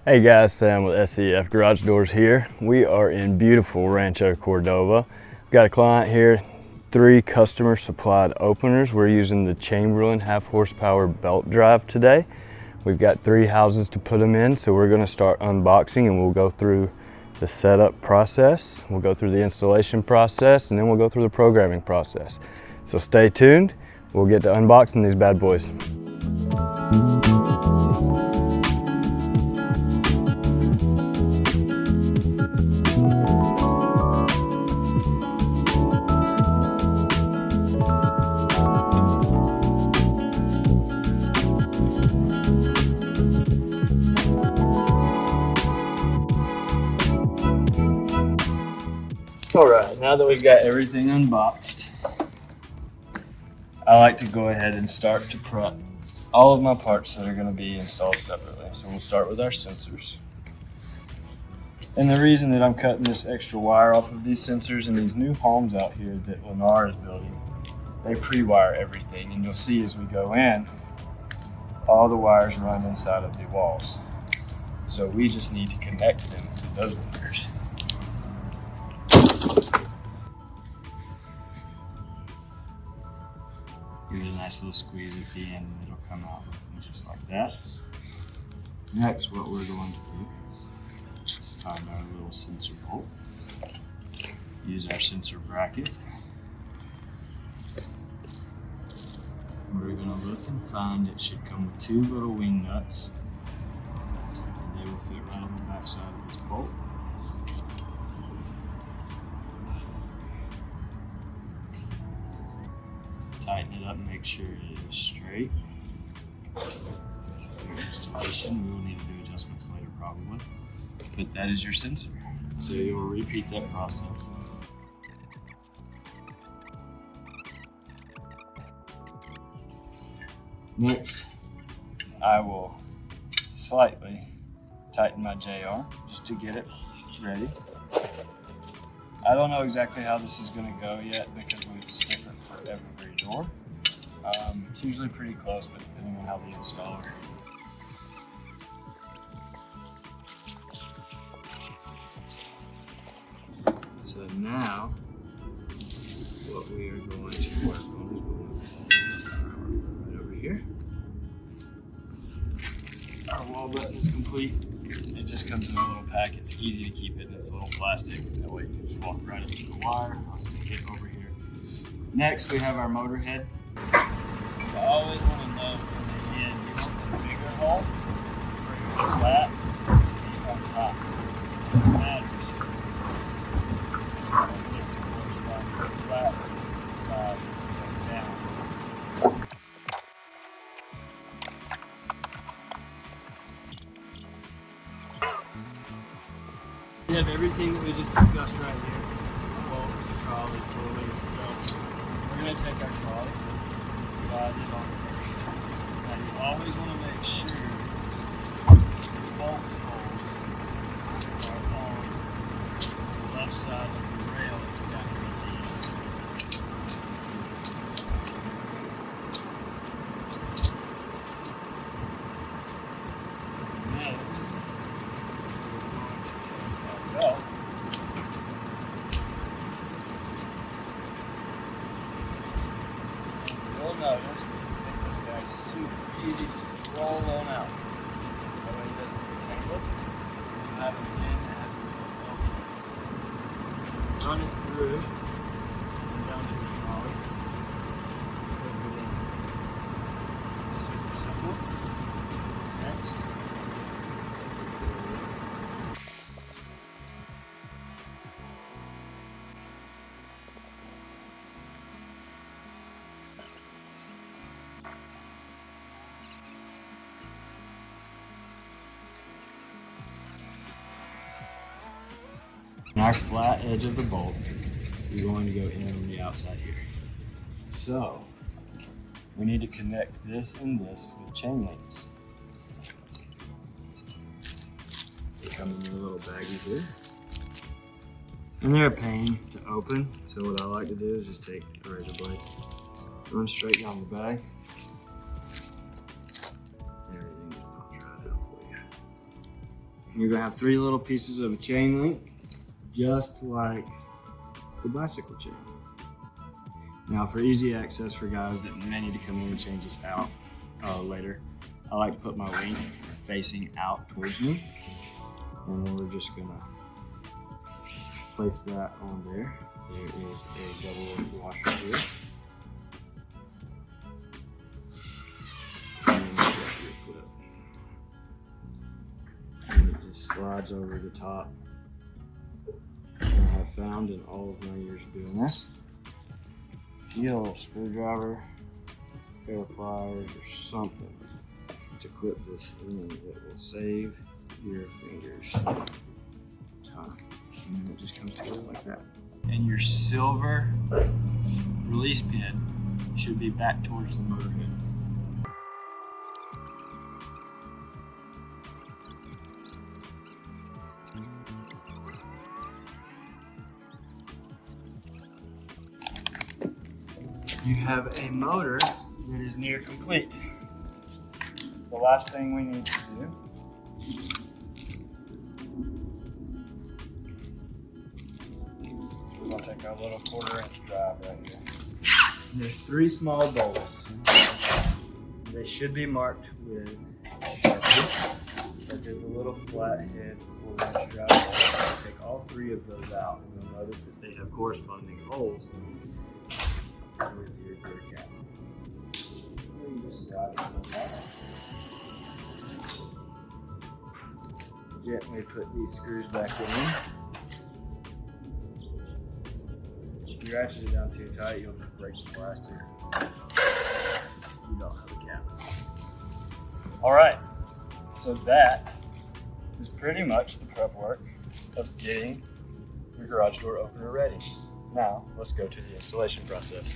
Hey guys, Sam with SCF Garage Doors here. We are in beautiful Rancho Cordova. We've got a client here, 3 customer supplied openers. We're using the Chamberlain 1/2 horsepower belt drive today. We've got 3 houses to put them in, so we're going to start unboxing and we'll go through the setup process, we'll go through the installation process, and then we'll go through the programming process. So stay tuned, we'll get to unboxing these bad boys. All right, now that we've got everything unboxed, I like to go ahead and start to prep all of my parts that are going to be installed separately. So we'll start with our sensors. And the reason that I'm cutting this extra wire off of these sensors in these new homes out here that Lennar is building, they pre-wire everything. And you'll see as we go in, all the wires run inside of the walls. So we just need to connect them to those wires. Give it a nice little squeeze at the end and it'll come out looking just like that. Next, what we're going to do is find our little sensor bolt. Use our sensor bracket. We're going to look and find it should come with 2 little wing nuts. And they will fit right on the back side of this bolt. Tighten it up and make sure it is straight. Your installation, we will need to do adjustments later probably, but that is your sensor. So you'll repeat that process. Next, I will slightly tighten my JR just to get it ready. I don't know exactly how this is going to go yet because it's different for every door. It's usually pretty close, but depending on how the installer. So now, what we are going to work on is we'll right over here. Our wall button is complete. It just comes in a little pack. It's easy to keep it in this little plastic. That way you can just walk right up to the wire. I'll stick it over here. Next, we have our motor head. You always want to know in the end, you want the bigger hole for your slat to be on top. It matters. So this to correspond to the flat side and down. We have everything that we just discussed right here. Bolts, the trolley, pulleys, belts. We're going to take our trolley and slide it on first. Now you always want to make sure the bolt holes are on the left side of the rail that you got here at the end. Next, belt. You'll notice we can take this guy super easy just to roll on out. That way he doesn't get tangled. We'll have him in as a little opening. Run it through and down to the trolley. Put it in. Super simple. Next. And our flat edge of the bolt is going to go in on the outside here. So we need to connect this and this with chain links. They come in your little baggie here. And they're a pain to open, so what I like to do is just take a razor blade, run straight down the bag. Everything just pops right out for you. You're gonna have 3 little pieces of a chain link, just like the bicycle chain. Now for easy access for guys that may need to come in and change this out later, I like to put my link facing out towards me. And then we're just gonna place that on there. There is a double washer here. And then you got your clip. And it just slides over the top. And I have found in all of my years doing this, if you get a little screwdriver, pair of pliers, or something to clip this in, it will save your fingers time. And then it just comes together like that. And your silver release pin should be back towards the motor head. You have a motor that is near complete. The last thing we need to do is we'll take our little 1/4-inch drive right here. And there's 3 small bolts. They should be marked with Sharpie, but there's a little flathead 1/4-inch drive bolt. Take all 3 of those out, and you'll notice that they have corresponding holes with your gear cap. And you just slide it in the bottom. Gently put these screws back in. If you ratchet it down too tight, you'll just break the plastic. You don't have a cap. All right, so that is pretty much the prep work of getting your garage door opener ready. Now, let's go to the installation process.